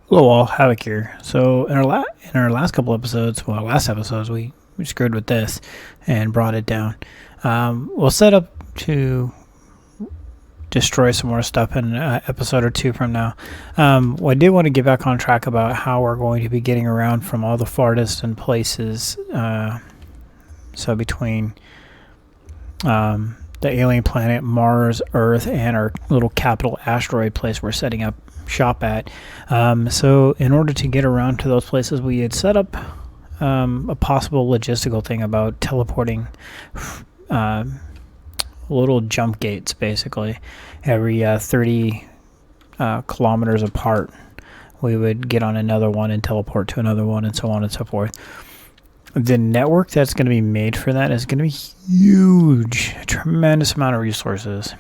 Hello all, Havoc here. So in our last couple episodes, well, last episodes, we screwed with this and brought it down. We'll set up to destroy some more stuff in an episode or two from now. Well, I did want to get back on track about how we're going to be getting around from all the far distant places. So between the alien planet Mars, Earth, and our little capital asteroid place we're setting up shop at. So in order to get around to those places, we had set up a possible logistical thing about teleporting little jump gates, basically. Every 30 kilometers apart, we would get on another one and teleport to another one, and so on and so forth. The network that's going to be made for that is going to be huge, a tremendous amount of resources.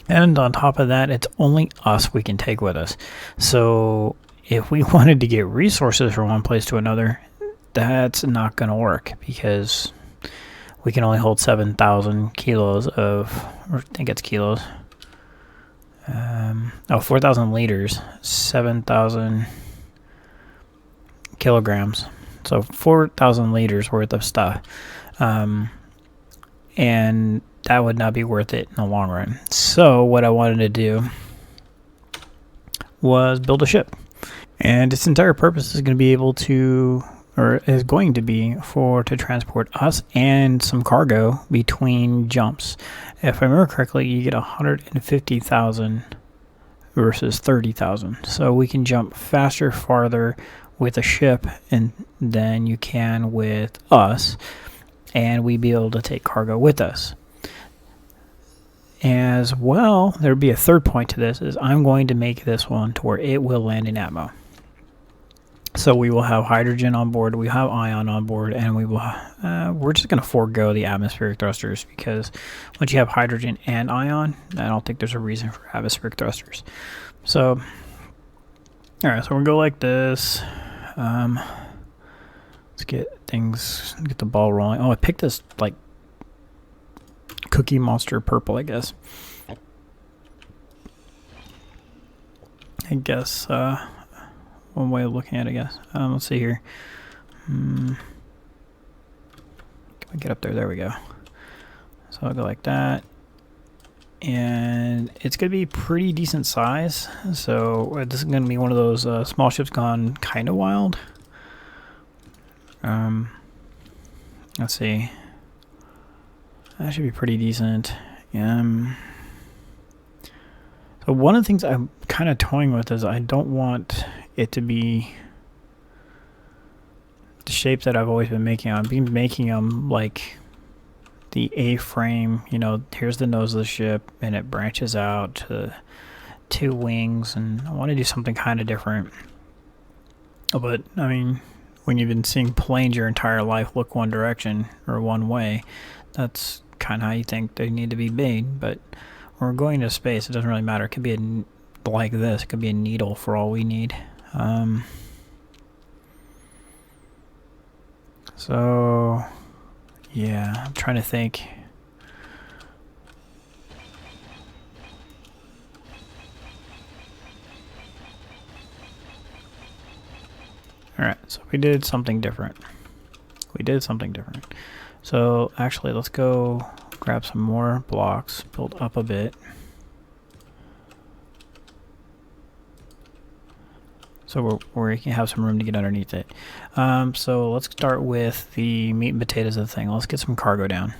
And on top of that, it's only us we can take with us. So if we wanted to get resources from one place to another, that's not going to work because we can only hold 7,000 kilos of, or I think it's kilos. 4,000 liters, 7,000 kilograms. So 4,000 liters worth of stuff. And that would not be worth it in the long run. So what I wanted to do was build a ship. And its entire purpose is going to be able to, or is going to be to transport us and some cargo between jumps. If I remember correctly, you get 150,000 versus 30,000. So we can jump faster, farther with a ship than you can with us. And we'd be able to take cargo with us. As well, there'd be a third point to this, is I'm going to make this one to where it will land in atmo. So we will have hydrogen on board, we have ion on board, and we're just going to forego the atmospheric thrusters because once you have hydrogen and ion, I don't think there's a reason for atmospheric thrusters. So, alright, so we'll go like this. Let's get the ball rolling. Oh, I picked this, like, Cookie Monster purple, I guess. One way of looking at it, I guess. Let's see here. Can we get up there? There we go. So I'll go like that. And it's going to be pretty decent size. So this is going to be one of those small ships gone kind of wild. Let's see. That should be pretty decent. So one of the things I'm kind of toying with is I don't want it to be the shape that I've always been making. I've been making them like the A-frame. You know, here's the nose of the ship, and it branches out to 2 wings, and I want to do something kind of different. But, I mean, when you've been seeing planes your entire life look one direction or one way, that's kind of how you think they need to be made. But when we're going to space, it doesn't really matter. It could be like this. It could be a needle for all we need. So yeah, I'm trying to think. Alright, so we did something different. So actually, let's go grab some more blocks, build up a bit. So we can have some room to get underneath it. So let's start with the meat and potatoes of the thing. Let's get some cargo down.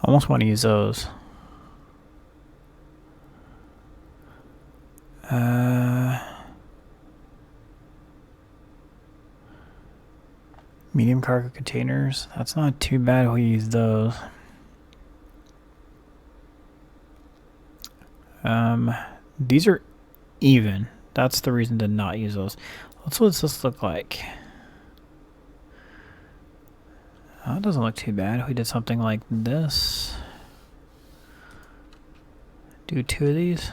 Almost want to use those. Medium cargo containers. That's not too bad. We use those. These are even. That's the reason to not use those. What does this look like? Oh, it doesn't look too bad. We did something like this. Do 2 of these.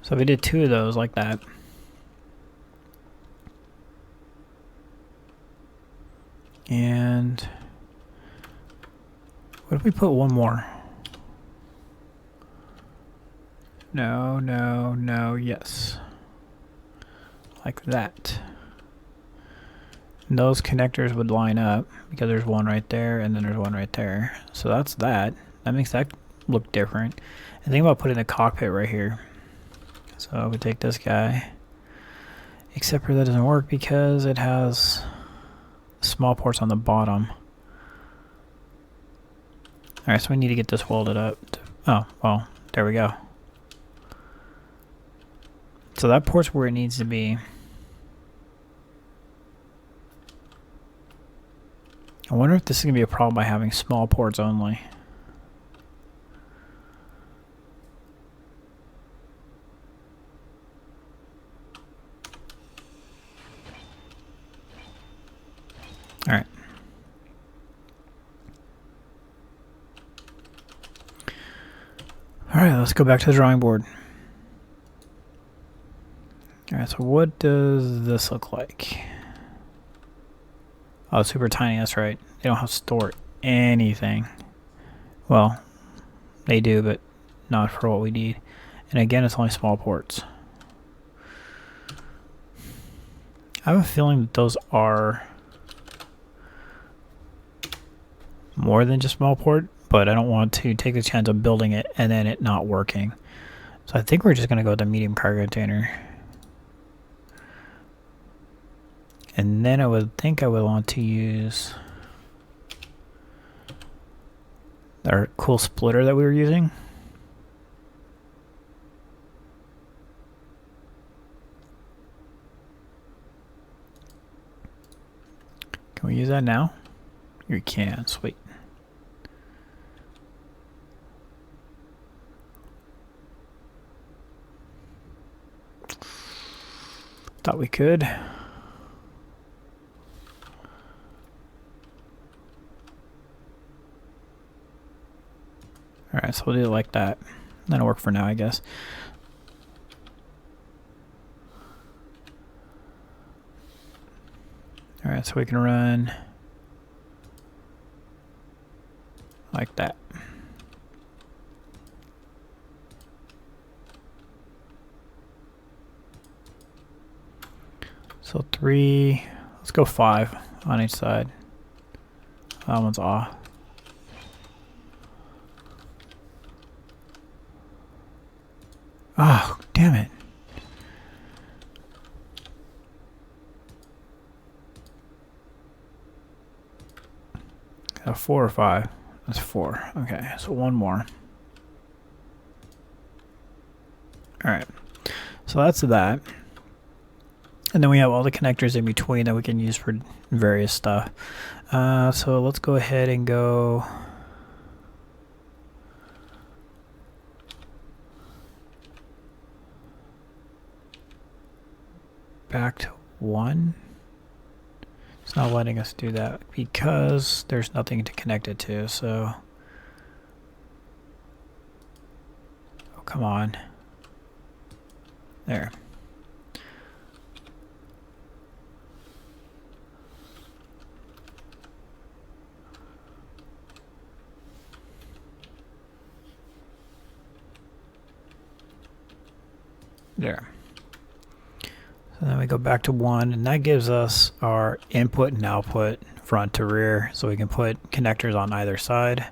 So we did 2 of those like that. And what if we put one more? No, no, no, yes. Like that. And those connectors would line up because there's one right there and then there's one right there. So that's that. That makes that look different. And think about putting the cockpit right here. So we take this guy. Except for that doesn't work because it has small ports on the bottom. Alright, so we need to get this welded up. Oh, well, there we go. So that port's where it needs to be. I wonder if this is going to be a problem by having small ports only. Alright. Alright, let's go back to the drawing board. Alright, so what does this look like? Oh, it's super tiny, that's right. They don't have to store anything. Well, they do, but not for what we need. And again, it's only small ports. I have a feeling that those are more than just small port, but I don't want to take the chance of building it and then it not working. So I think we're just going to go with the medium cargo container. And then I would think I would want to use our cool splitter that we were using. Can we use that now? You can, sweet. Thought we could. Alright, so we'll do it like that. That'll work for now, I guess. Alright, so we can run like that. So 3, let's go 5 on each side. That one's off. Oh, damn it. A 4 or 5? That's 4. Okay, so one more. Alright, so that's that. And then we have all the connectors in between that we can use for various stuff. So let's go ahead and go back to 1. It's not letting us do that because there's nothing to connect it to, so oh, come on. There. There. So then we go back to 1, and that gives us our input and output front to rear, so we can put connectors on either side.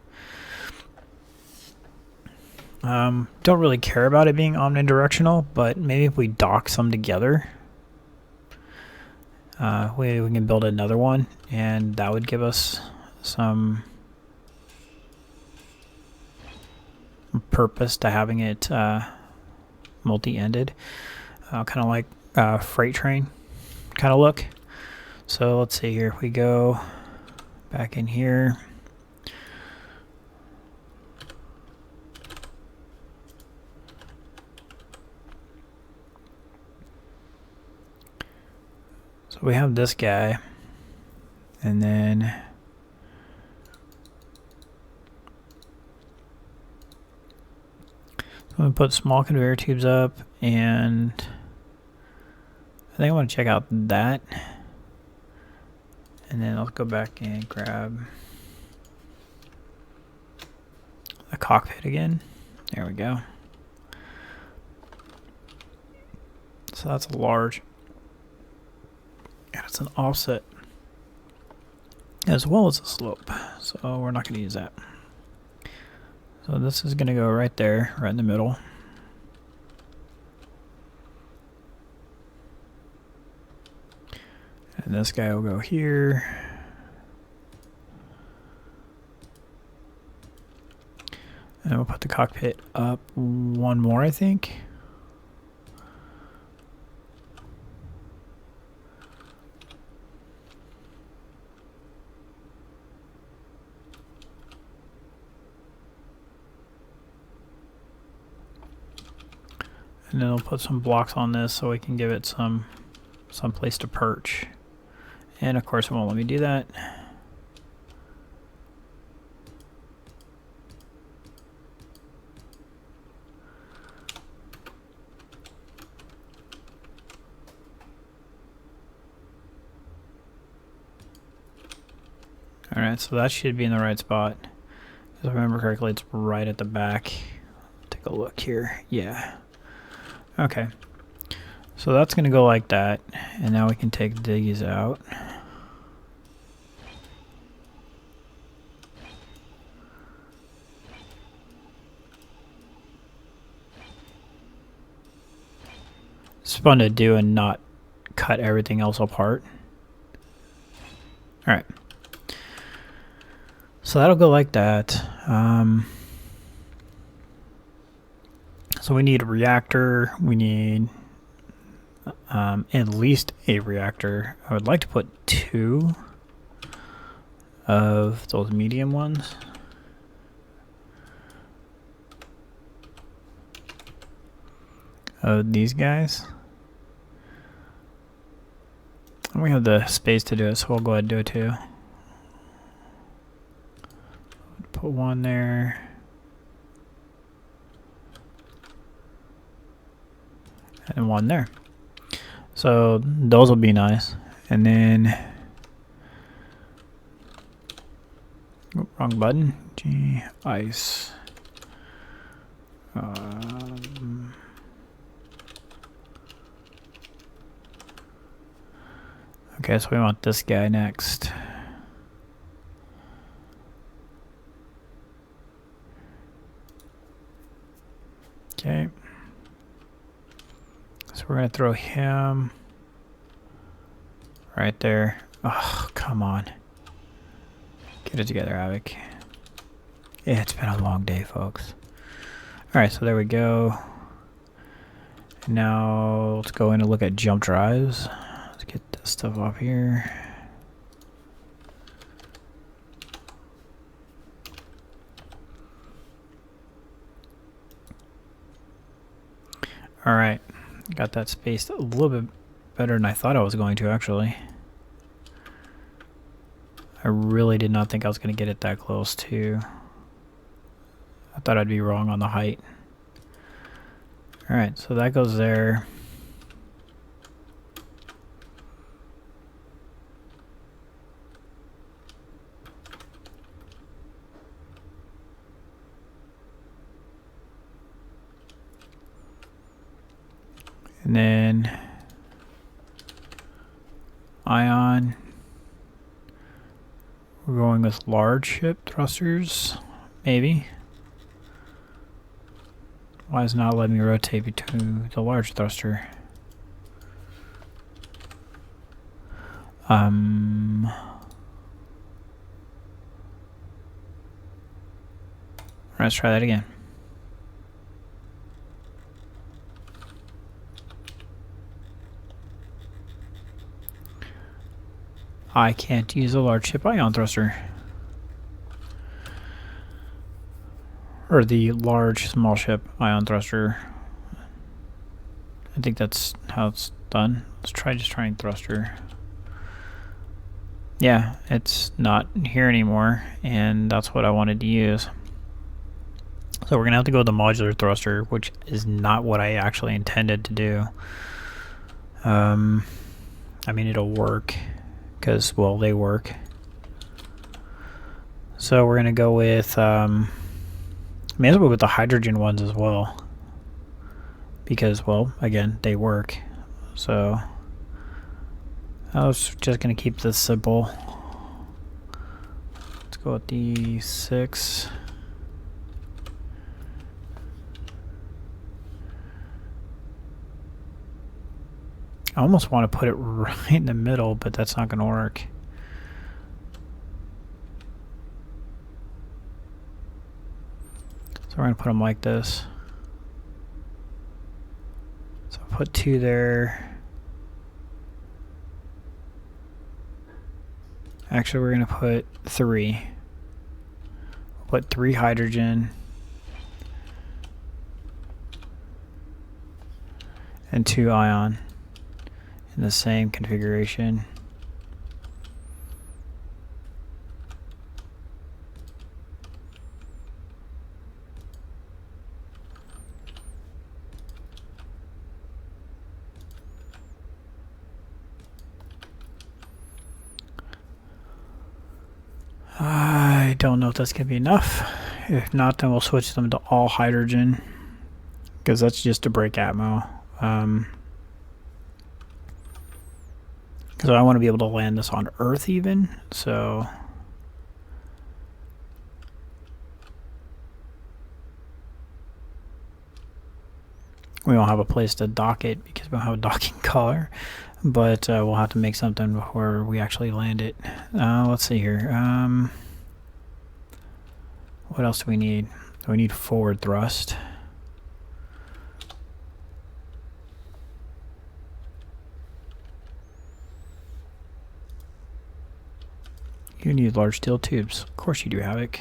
Don't really care about it being omnidirectional, but maybe if we dock some together, we can build another one, and that would give us some purpose to having it multi-ended, kind of like freight train kind of look. So let's see here, if we go back in here, so we have this guy, and then I'm going to put small conveyor tubes up, and I think I want to check out that. And then I'll go back and grab the cockpit again. There we go. So that's a large. And it's an offset as well as a slope. So we're not going to use that. So this is going to go right there, right in the middle. And this guy will go here. And we'll put the cockpit up one more, I think. And then we'll put some blocks on this so we can give it some place to perch. And of course it won't let me do that. Alright, so that should be in the right spot. If I remember correctly, it's right at the back. Take a look here. Yeah. Okay. So that's going to go like that. And now we can take these out. It's fun to do and not cut everything else apart. Alright. So that'll go like that. So we need a reactor. We need at least a reactor. I would like to put 2 of those medium ones. These guys. And we have the space to do it, so we'll go ahead and do it too. Put 1 there. And 1 there. So those will be nice. And then wrong button. G ice. Okay, so we want this guy next. Okay. So we're going to throw him right there. Oh, come on. Get it together, Havoc. Yeah, it's been a long day, folks. Alright, so there we go. And now let's go in and look at jump drives. Let's get this stuff off here. Alright. Got that spaced a little bit better than I thought I was going to, actually. I really did not think I was going to get it that close, too. I thought I'd be wrong on the height. Alright, so that goes there. And then ion. We're going with large ship thrusters, maybe. Why is it not letting me rotate between the large thruster? Let's try that again. I can't use a large ship ion thruster. Or the large small ship ion thruster. I think that's how it's done. Let's try just trying thruster. Yeah, it's not here anymore, and that's what I wanted to use. So we're gonna have to go with the modular thruster, which is not what I actually intended to do. I mean, it'll work because, well, they work. So we're going to go with, may as well go with the hydrogen ones as well, because, well, again, they work. So I was just going to keep this simple. Let's go with the 6. I almost want to put it right in the middle, but that's not going to work. So we're going to put them like this. So I'll put 2 there. Actually, we're going to put 3. We'll put 3 hydrogen. And 2 ion in the same configuration. I don't know if that's going to be enough. If not, then we'll switch them to all hydrogen, because that's just to break atmo. So I want to be able to land this on Earth even, so we won't have a place to dock it because we don't have a docking collar, but we'll have to make something before we actually land it. Let's see here. What else do we need? We need forward thrust. You need large steel tubes. Of course you do, Havoc.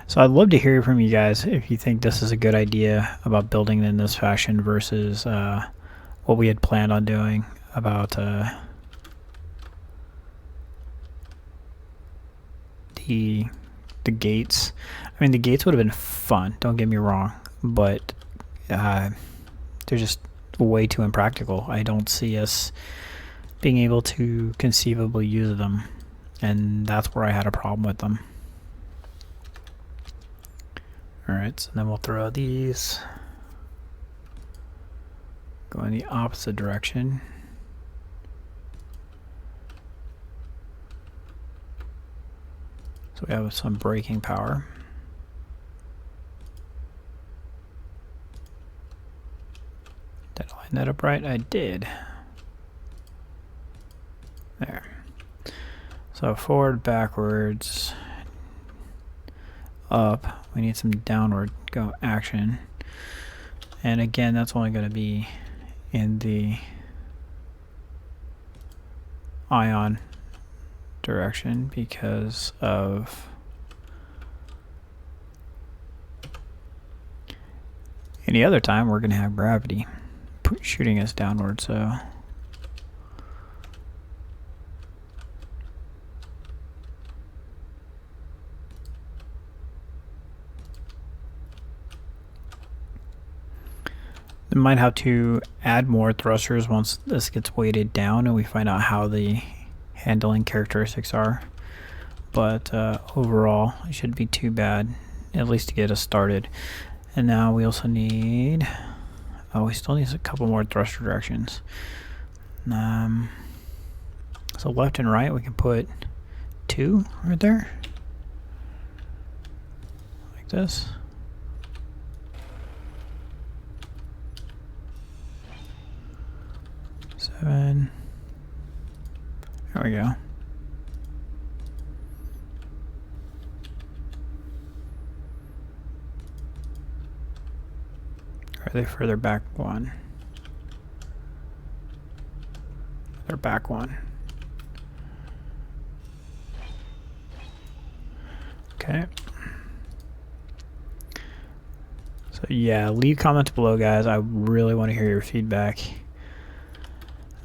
So I'd love to hear from you guys if you think this is a good idea about building in this fashion versus what we had planned on doing about the gates. I mean, the gates would have been fun, don't get me wrong, but they're just way too impractical. I don't see us being able to conceivably use them, and that's where I had a problem with them. Alright, so then we'll throw these, go in the opposite direction. So we have some braking power. Did I line that up right? I did. There. So forward, backwards, up. We need some downward go action. And again, that's only going to be in the ion direction because of any other time we're going to have gravity shooting us downward, so we might have to add more thrusters once this gets weighted down and we find out how the handling characteristics are, but overall it shouldn't be too bad, at least to get us started. And now we also need, oh, we still need a couple more thruster directions. So left and right we can put 2 right there, like this. Seven. There we go. Are they further back 1? They're back 1. Okay. So yeah, leave comments below, guys. I really want to hear your feedback.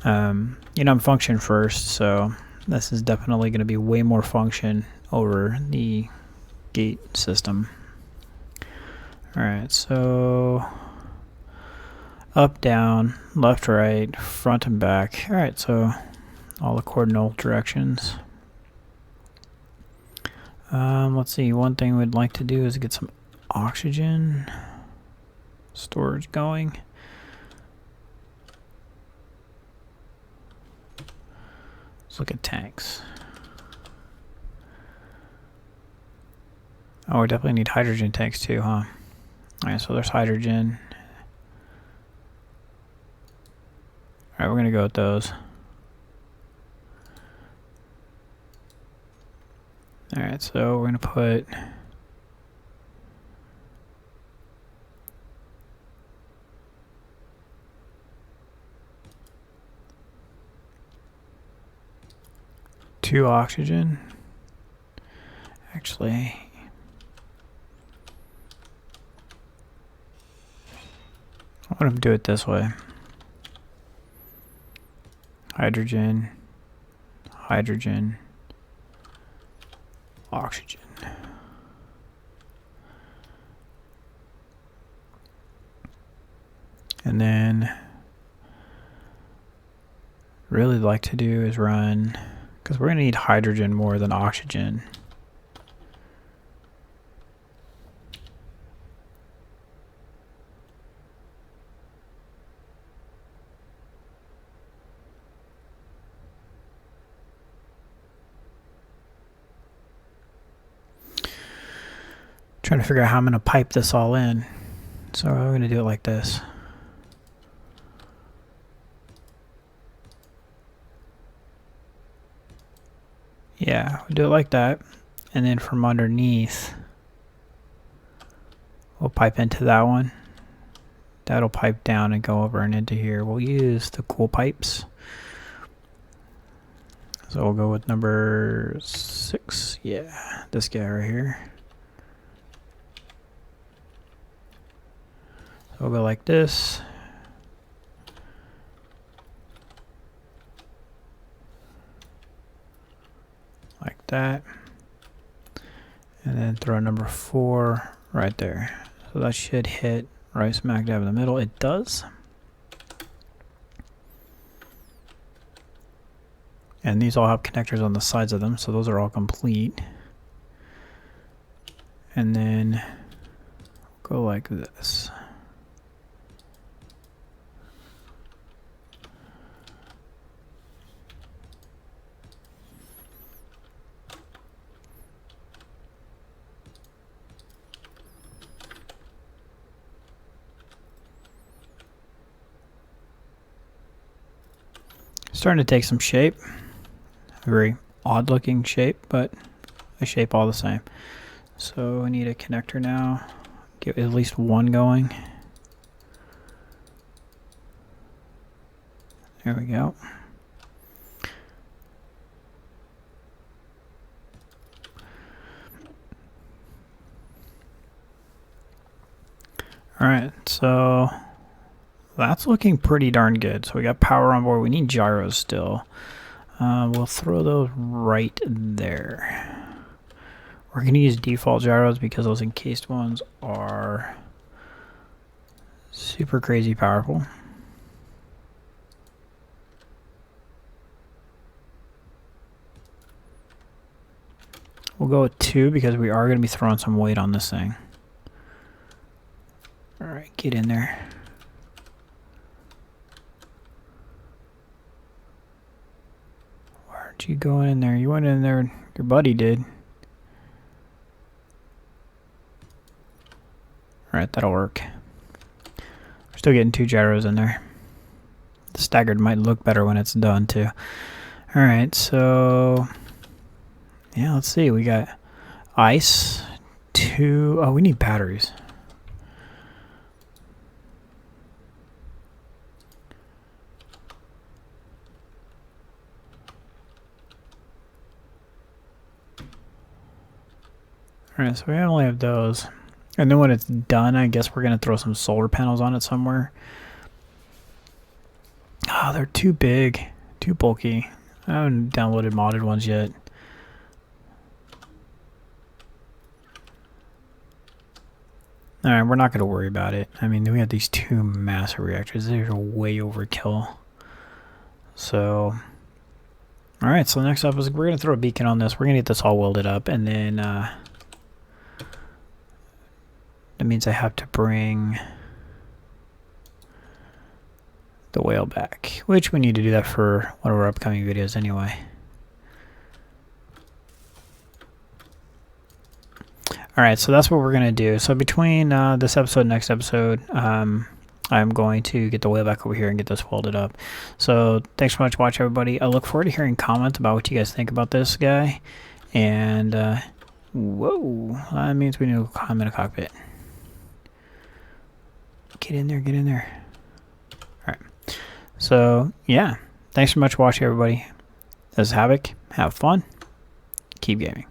You know, I'm function first, so this is definitely going to be way more function over the gate system. Alright, so up, down, left, right, front, and back. All right, so all the cardinal directions. Let's see, one thing we'd like to do is get some oxygen storage going. Let's look at tanks. Oh, we definitely need hydrogen tanks too, huh? Alright, so there's hydrogen. Alright, we're gonna go with those. Alright, so we're gonna put two oxygen. Actually, I'm gonna do it this way. Hydrogen, hydrogen, oxygen. And then really like to do is run, because we're going to need hydrogen more than oxygen. Trying to figure out how I'm going to pipe this all in. So I'm going to do it like this. Yeah, we'll do it like that. And then from underneath, we'll pipe into that one. That'll pipe down and go over and into here. We'll use the cool pipes. So we'll go with number 6. Yeah, this guy right here. So we'll go like this. Like that. And then throw number 4 right there. So that should hit right smack dab in the middle. It does. And these all have connectors on the sides of them, so those are all complete. And then go like this. Starting to take some shape. A very odd looking shape, but a shape all the same. So I need a connector now. Get at least one going. There we go. Alright, so that's looking pretty darn good. So we got power on board. We need gyros still. We'll throw those right there. We're going to use default gyros because those encased ones are super crazy powerful. We'll go with 2 because we are going to be throwing some weight on this thing. Alright, get in there. Where'd you go in there? You went in there, your buddy did. Alright, that'll work. We're still getting 2 gyros in there. The staggered might look better when it's done too. Alright, so yeah, let's see. We got ice, 2. Oh, we need batteries. Alright, so we only have those. And then when it's done, I guess we're going to throw some solar panels on it somewhere. Oh, they're too big, too bulky. I haven't downloaded modded ones yet. All right, we're not going to worry about it. I mean, we have these 2 massive reactors. They're way overkill. So, all right. So next up is we're going to throw a beacon on this. We're going to get this all welded up, and then that means I have to bring the whale back, which we need to do that for one of our upcoming videos anyway. All right, so that's what we're gonna do. So between this episode and next episode, I'm going to get the whale back over here and get this welded up. So thanks so much for watching, everybody. I look forward to hearing comments about what you guys think about this guy. And whoa, that means we need to climb in a cockpit. Get in there, get in there. All right. So yeah, thanks so much for watching, everybody. This is Havoc. Have fun. Keep gaming.